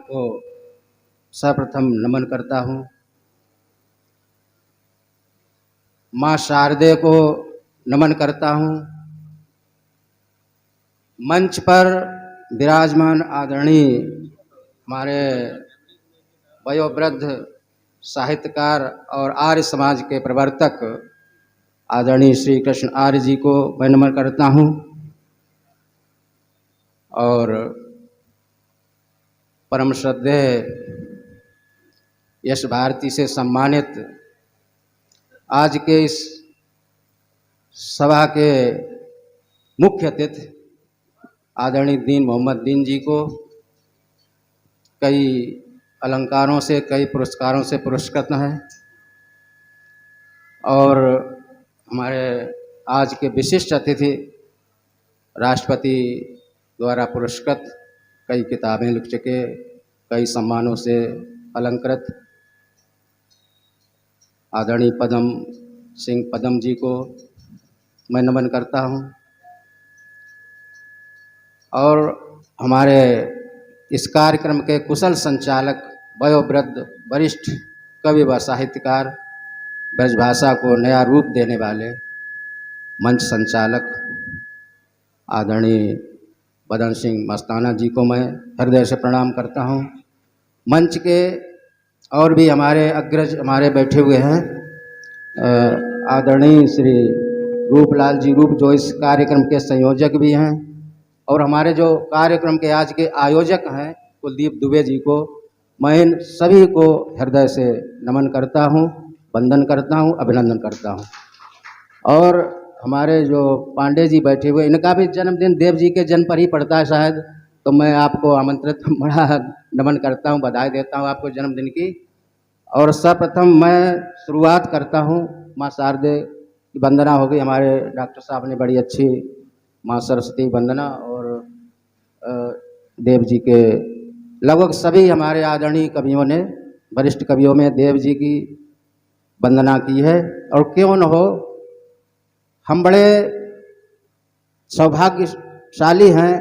को सर्वप्रथम नमन करता हूँ। माँ शारदे को नमन करता हूँ। मंच पर विराजमान आदरणीय हमारे वयोवृद्ध साहित्यकार और आर्य समाज के प्रवर्तक आदरणीय श्री कृष्ण आर्य जी को मैं नमन करता हूँ और परम श्रद्धेय यश भारती से सम्मानित आज के इस सभा के मुख्य अतिथि आदरणीय दीन मोहम्मद दीन जी को कई अलंकारों से, कई पुरस्कारों से पुरस्कृत हैं और हमारे आज के विशिष्ट अतिथि राष्ट्रपति द्वारा पुरस्कृत, कई किताबें लिख चुके, कई सम्मानों से अलंकृत आदरणीय पद्म सिंह पद्म जी को मैं नमन करता हूं और हमारे इस कार्यक्रम के कुशल संचालक, वयोवृद्ध वरिष्ठ कवि व साहित्यकार, ब्रजभाषा को नया रूप देने वाले मंच संचालक आदरणीय बदन सिंह मस्ताना जी को मैं हृदय से प्रणाम करता हूं। मंच के और भी हमारे अग्रज हमारे बैठे हुए हैं, आदरणीय श्री रूपलाल जी रूप जो इस कार्यक्रम के संयोजक भी हैं और हमारे जो कार्यक्रम के आज के आयोजक हैं कुलदीप दुबे जी को मैं इन सभी को हृदय से नमन करता हूं, वंदन करता हूं, अभिनंदन करता हूं। और हमारे जो पांडे जी बैठे हुए, इनका भी जन्मदिन देव जी के जन्म पर ही पड़ता है शायद, तो मैं आपको आमंत्रित बड़ा नमन करता हूं, बधाई देता हूं आपको जन्मदिन की। और सर्वप्रथम मैं शुरुआत करता हूं, माँ शारदे की वंदना हो गई, हमारे डॉक्टर साहब ने बड़ी अच्छी माँ सरस्वती वंदना और देव जी के लगभग सभी हमारे आदरणीय कवियों ने, वरिष्ठ कवियों में देव जी की वंदना की है। और क्यों न हो, हम बड़े सौभाग्यशाली हैं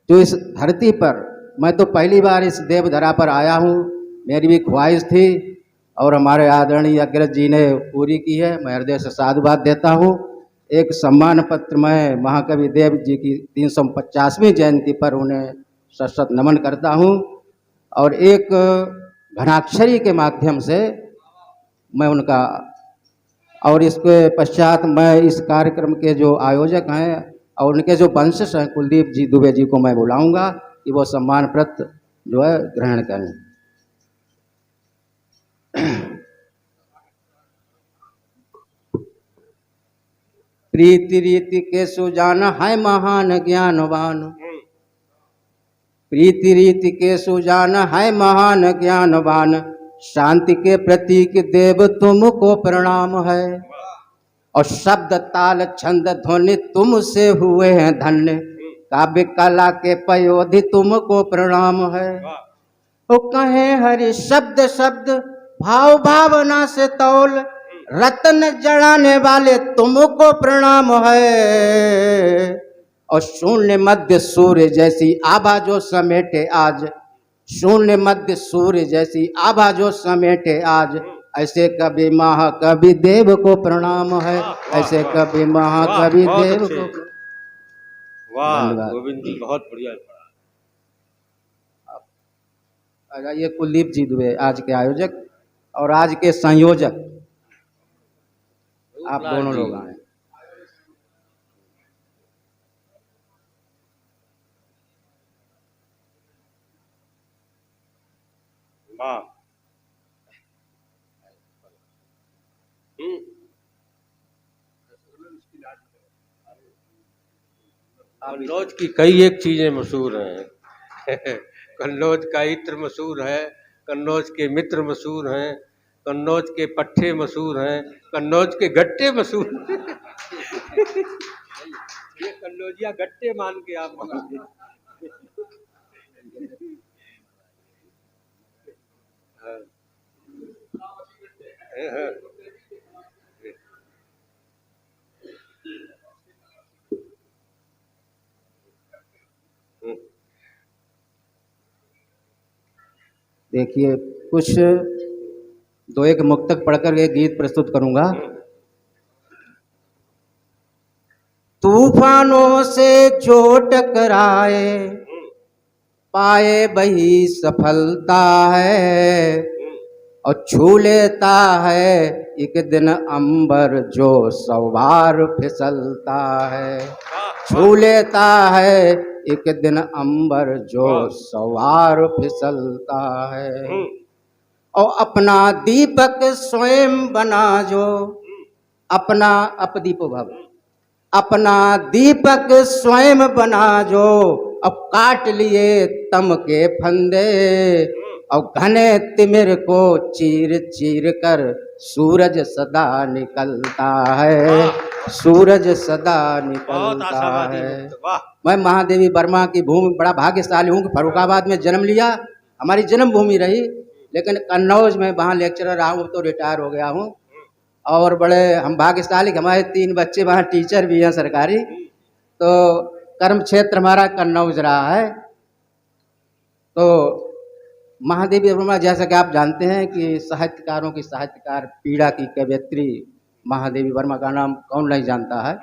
जो इस धरती पर, मैं तो पहली बार इस देवधरा पर आया हूँ, मेरी भी ख्वाहिश थी और हमारे आदरणीय अग्रज जी ने पूरी की है, मैं हृदय से साधुवाद देता हूँ। एक सम्मान पत्र मैं महाकवि देव जी की 350वीं जयंती पर उन्हें सशत नमन करता हूँ और एक घनाक्षरी के माध्यम से मैं उनका, और इसके पश्चात मैं इस कार्यक्रम के जो आयोजक हैं और उनके जो वंशज हैं कुलदीप जी दुबे जी को मैं बुलाऊंगा कि वो सम्मान पत्र जो है ग्रहण करें। प्रीति रीति के सुजान है महान ज्ञानवान, प्रीति रीति के सुजान है महान ज्ञानवान, शांति के प्रतीक देव तुमको प्रणाम है और शब्द ताल छंद ध्वनि तुमसे हुए हैं धन्य, काव्य कला के पयोधि तुमको प्रणाम है। वो कहे हरि शब्द शब्द भाव भावना से तौल, रत्न जड़ाने वाले तुमको प्रणाम है और शून्य मध्य सूर्य जैसी आभा जो समेटे आज, शून्य मध्य सूर्य जैसी आभा जो समेटे आज, ऐसे कवि महाकवि देव को प्रणाम है, ऐसे कवि महाकवि देव को। वाह गोविंद जी, बहुत बढ़िया। ये कुलदीप जी दुबे आज के आयोजक और आज के संयोजक, आप दोनों लोग आए। वाह, कन्नौज की कई एक चीजें मशहूर हैं। कन्नौज का इत्र मशहूर है, कन्नौज के मित्र मशहूर हैं, कन्नौज के पट्टे मशहूर हैं, कन्नौज के गट्टे मशहूर हैं। ये कन्नौजिया गट्टे मान के आप मान देखिए, कुछ दो एक मुक्तक पढ़कर एक गीत प्रस्तुत करूंगा। तूफानों से जो टकराए पाए वही सफलता है, और छू लेता है एक दिन अंबर जो 100 बार फिसलता है। छू लेता है एक दिन अंबर जो 100 बार फिसलता है। और अपना दीपक स्वयं बना जो, अपना अपदीपो भव, अपना दीपक स्वयं बना जो, अब काट लिए तम के फंदे, और घने तिमिर को चीर चीर कर सूरज सदा निकलता है, सूरज सदा निकलता है। मैं महादेवी वर्मा की भूमि बड़ा भाग्यशाली हूँ कि फर्रुखाबाद में जन्म लिया, हमारी जन्मभूमि रही, लेकिन कन्नौज में वहाँ लेक्चरर रहा हूँ, तो रिटायर हो गया हूँ। और बड़े हम भाग्यशाली, हमारे 3 बच्चे वहाँ टीचर भी हैं सरकारी, तो कर्म क्षेत्र हमारा कन्नौज रहा है। तो महादेवी वर्मा, जैसा कि आप जानते हैं कि साहित्यकारों की साहित्यकार, पीड़ा की कवयित्री महादेवी वर्मा का नाम कौन नहीं जानता है।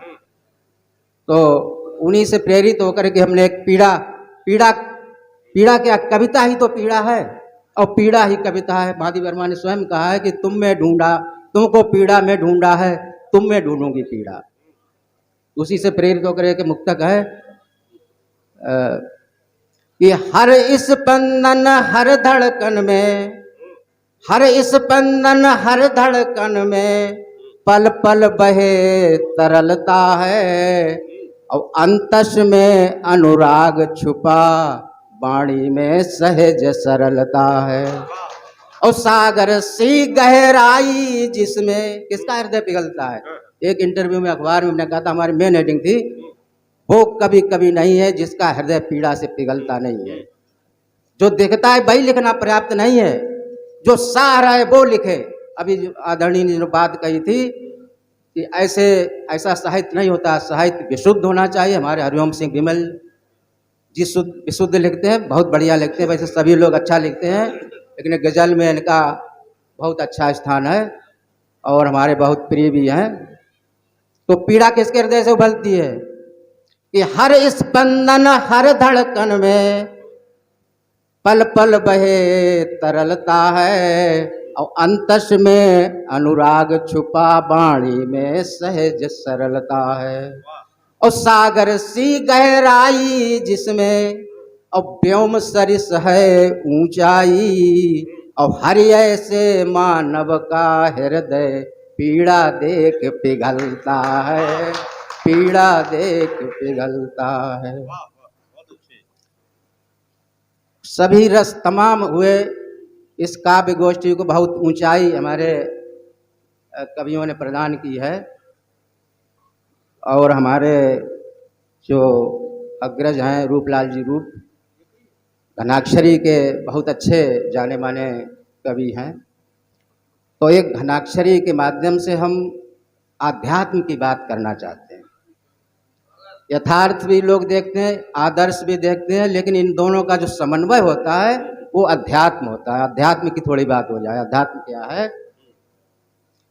तो उन्हीं से प्रेरित होकर के हमने एक पीड़ा पीड़ा पीड़ा क्या, कविता ही तो पीड़ा है, और पीड़ा ही कविता है। महादेवी वर्मा ने स्वयं कहा है कि तुम में ढूंढा, तुमको पीड़ा में ढूंढा है, तुम में ढूंढूंगी पीड़ा। उसी से प्रेरित होकर एक मुक्तक है कि हर इस स्पंदन हर धड़कन में, हर इस स्पंदन हर धड़कन में पल पल बहे तरलता है, और अंतस में अनुराग छुपा वाणी में सहज सरलता है। और सागर सी गहराई जिसमें किसका हृदय पिघलता है। एक इंटरव्यू में अखबार में मैंने कहा था, हमारी मेन हेडिंग थी, वो कभी कभी नहीं है जिसका हृदय पीड़ा से पिघलता नहीं है। जो दिखता है वही लिखना पर्याप्त नहीं है, जो साह रहा है वो लिखे। अभी आदरणीय ने जो बात कही थी कि ऐसा साहित्य नहीं होता, साहित्य विशुद्ध होना चाहिए। हमारे हरिओम सिंह विमल जी विशुद्ध लिखते हैं, बहुत बढ़िया लिखते हैं, वैसे सभी लोग अच्छा लिखते हैं, लेकिन गज़ल में इनका बहुत अच्छा स्थान है और हमारे बहुत प्रिय भी हैं। तो पीड़ा किसके हृदय से उभलती है कि हर स्पंदन हर धड़कन में पल पल बहे तरलता है, और अंतस में अनुराग छुपा वाणी में सहज सरलता है। और सागर सी गहराई जिसमें, और व्योम सरिस है ऊंचाई, और हर ऐसे मानव का हृदय पीड़ा देख पिघलता है, पीड़ा देख पिघलता है। सभी रस तमाम हुए इस काव्य गोष्ठी को बहुत ऊंचाई हमारे कवियों ने प्रदान की है, और हमारे जो अग्रज हैं रूपलाल जी रूप, घनाक्षरी के बहुत अच्छे जाने माने कवि हैं। तो एक घनाक्षरी के माध्यम से हम आध्यात्म की बात करना चाहते हैं। यथार्थ भी लोग देखते हैं, आदर्श भी देखते हैं, लेकिन इन दोनों का जो समन्वय होता है वो अध्यात्म होता है। अध्यात्म की थोड़ी बात हो जाए। अध्यात्म क्या है?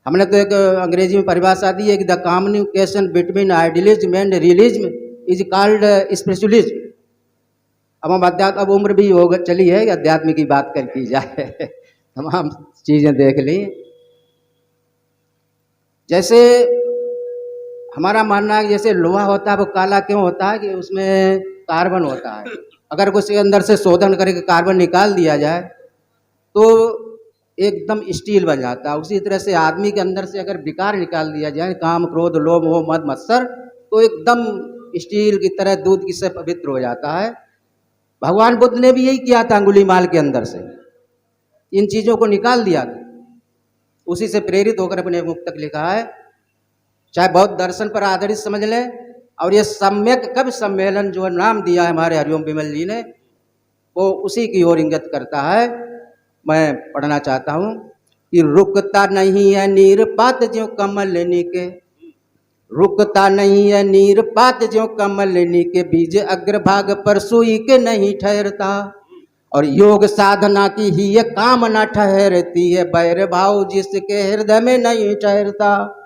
हमने तो एक अंग्रेजी में परिभाषा दी है कि the communication between idealism and realism is called spiritualism. अब हम अध्यात्म, अब उम्र भी हो चली है कि अध्यात्म की बात कर की जाए तमाम चीज़ें देख ली। जैसे हमारा मानना है, जैसे लोहा होता है वो काला क्यों होता है कि उसमें कार्बन होता है। अगर उसके अंदर से शोधन करके कार्बन निकाल दिया जाए तो एकदम स्टील बन जाता है। उसी तरह से आदमी के अंदर से अगर विकार निकाल दिया जाए, काम क्रोध लोभ मोह मद मत्सर, तो एकदम स्टील की तरह दूध की से पवित्र हो जाता है। भगवान बुद्ध ने भी यही किया था, अंगुलीमाल के अंदर से इन चीज़ों को निकाल दिया था। उसी से प्रेरित होकर अपने मुक्तक लिखा है। चाहे बौद्ध दर्शन पर आधारित समझ लें, और ये सम्यक कवि सम्मेलन जो नाम दिया है हमारे हरिओम विमल जी ने, वो उसी की ओर इंगित करता है। मैं पढ़ना चाहता हूँ कि रुकता नहीं है नीरपात ज्यों कमलनी के, रुकता नहीं है नीरपात ज्यों कमलनी के, बीज अग्रभाग पर सुई के नहीं ठहरता, और योग साधना की ही ये कामना ठहरती है, बैर भाव जिसके हृदय में नहीं ठहरता।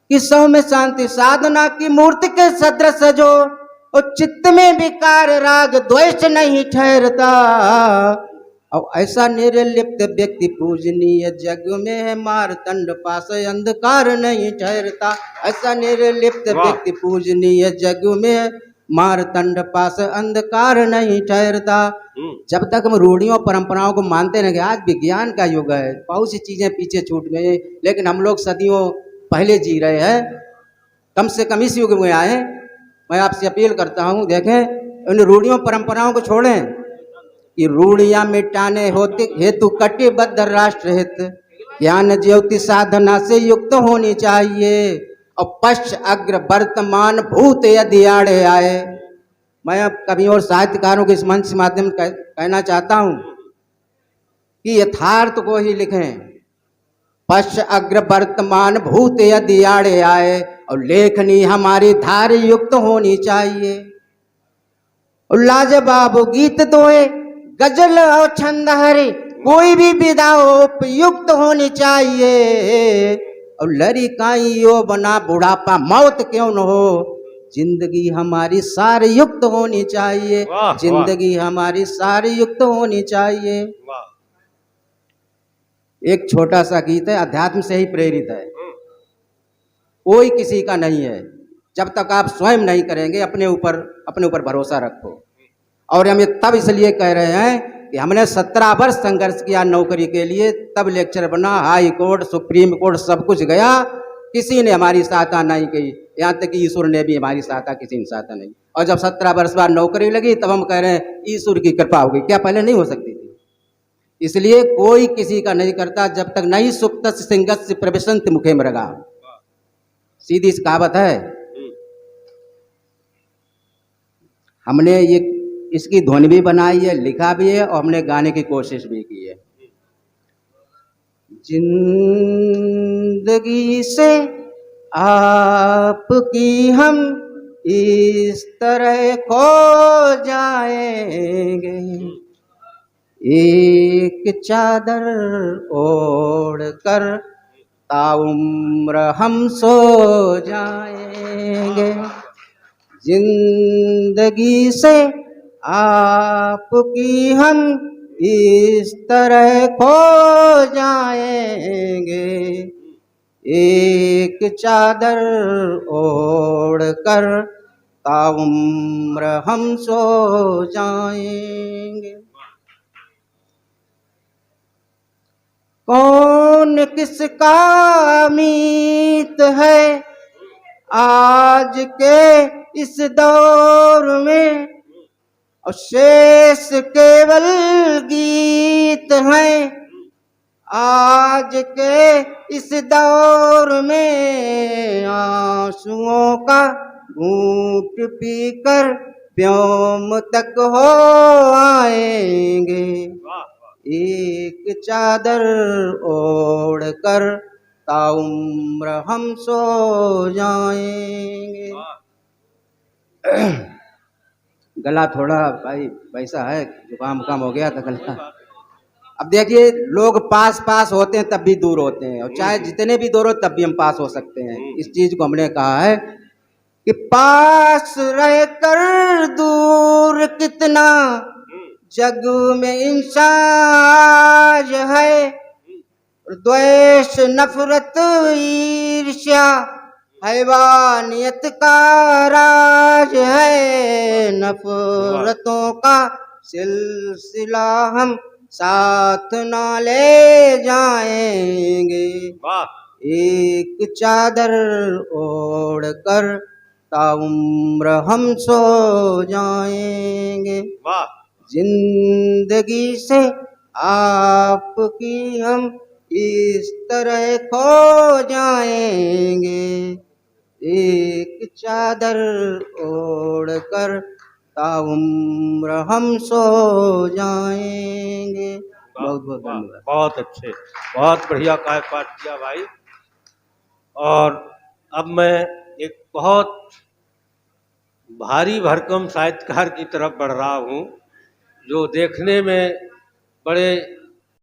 किस्सों में शांति साधना की मूर्ति के सदृश जो, और चित्त में विकार राग द्वेष नहीं ठहरता। और ऐसा निर्लिप्त व्यक्ति पूजनीय जग में है, मारतंड पास अंधकार नहीं ठहरता। ऐसा निर्लिप्त वाह। व्यक्ति पूजनीय जग में है, मारतंड पास अंधकार नहीं ठहरता। जब तक हम रूढ़ियों परंपराओं को मानते रहेंगे, आज विज्ञान का युग है, बहुत सी चीजें पीछे छूट गई, लेकिन हम लोग सदियों पहले जी रहे हैं, कम से कम इस युग में आए। मैं आपसे अपील करता हूं, देखें उन रूढ़ियों परंपराओं को छोड़ें कि रूढ़ियां मिटाने होते हेतु कटिबद्ध राष्ट्र हित, ज्ञान ज्योति साधना से युक्त होनी चाहिए। और पश्च अग्र वर्तमान भूत यदि आड़े आए, मैं अब कवि और साहित्यकारों के इस मंच के माध्यम से कहना चाहता हूं कि यथार्थ को ही लिखें। पश्च अग्र वर्तमान भूत यदि आड़े आए, और लेखनी हमारी धार्य युक्त होनी चाहिए। और लाजवाब गीत दोए गजल और छंद हरे, कोई भी विधा उपयुक्त होनी चाहिए। और लड़िकाई यो बना बुढ़ापा मौत क्यों न हो, जिंदगी हमारी सार युक्त होनी चाहिए। वाह, जिंदगी हमारी सार युक्त होनी चाहिए। वाह। एक छोटा सा गीत है, अध्यात्म से ही प्रेरित है। कोई किसी का नहीं है, जब तक आप स्वयं नहीं करेंगे। अपने ऊपर भरोसा रखो। और हम ये तब इसलिए कह रहे हैं कि हमने 17 वर्ष संघर्ष किया नौकरी के लिए, तब लेक्चर बना, हाई कोर्ट सुप्रीम कोर्ट सब कुछ गया, किसी ने हमारी सहायता नहीं की। यहाँ तक कि ईश्वर ने भी हमारी सहायता, किसी ने सहायता नहीं। और जब 17 वर्ष बाद नौकरी लगी, तब हम कह रहे हैं ईश्वर की कृपा हो गई। क्या पहले नहीं हो सकती थी? इसलिए कोई किसी का नहीं करता जब तक नहीं सुप्त सिंगत प्रविशंत मुखे मृगा। सीधी सी कहावत है। हमने ये इसकी ध्वनि भी बनाई है, लिखा भी है, और हमने गाने की कोशिश भी की है। जिंदगी से आपकी हम इस तरह खो जाएंगे, एक चादर ओढ़ कर ताउम्र हम सो जाएंगे। जिंदगी से आपकी हम इस तरह खो जाएंगे, एक चादर ओढ़ कर ताउम्र हम सो जाएंगे। कौन किसका मीत है आज के इस दौर में, और शेष केवल गीत हैं आज के इस दौर में। आंसुओं का घूंट पीकर व्योम तक हो आएंगे, एक चादर ओढ़ कर ताउम्र हम सो जाएंगे। गला थोड़ा भाई वैसा है, जुकाम काम हो गया था गला। अब देखिए, लोग पास पास होते हैं तब भी दूर होते हैं, और चाहे जितने भी दूर हो तब भी हम पास हो सकते हैं। इस चीज को हमने कहा है कि पास रहकर दूर कितना जग में इंसान है। द्वेष नफरत ईर्ष्या हैवानियत का राज है। नफरतों का सिलसिला हम साथ ना ले जाएंगे, एक चादर ओढ़ कर ताउम्र हम सो जाएंगे। जिंदगी से आपकी हम इस तरह खो जाएंगे, एक चादर ओढ़ कर ताउम्र हम सो जाएंगे। बहुत बहुत धन्यवाद। बहुत अच्छे, बहुत बढ़िया काव्य पाठ किया भाई। और अब मैं एक बहुत भारी भरकम साहित्यकार की तरफ बढ़ रहा हूँ, जो देखने में बड़े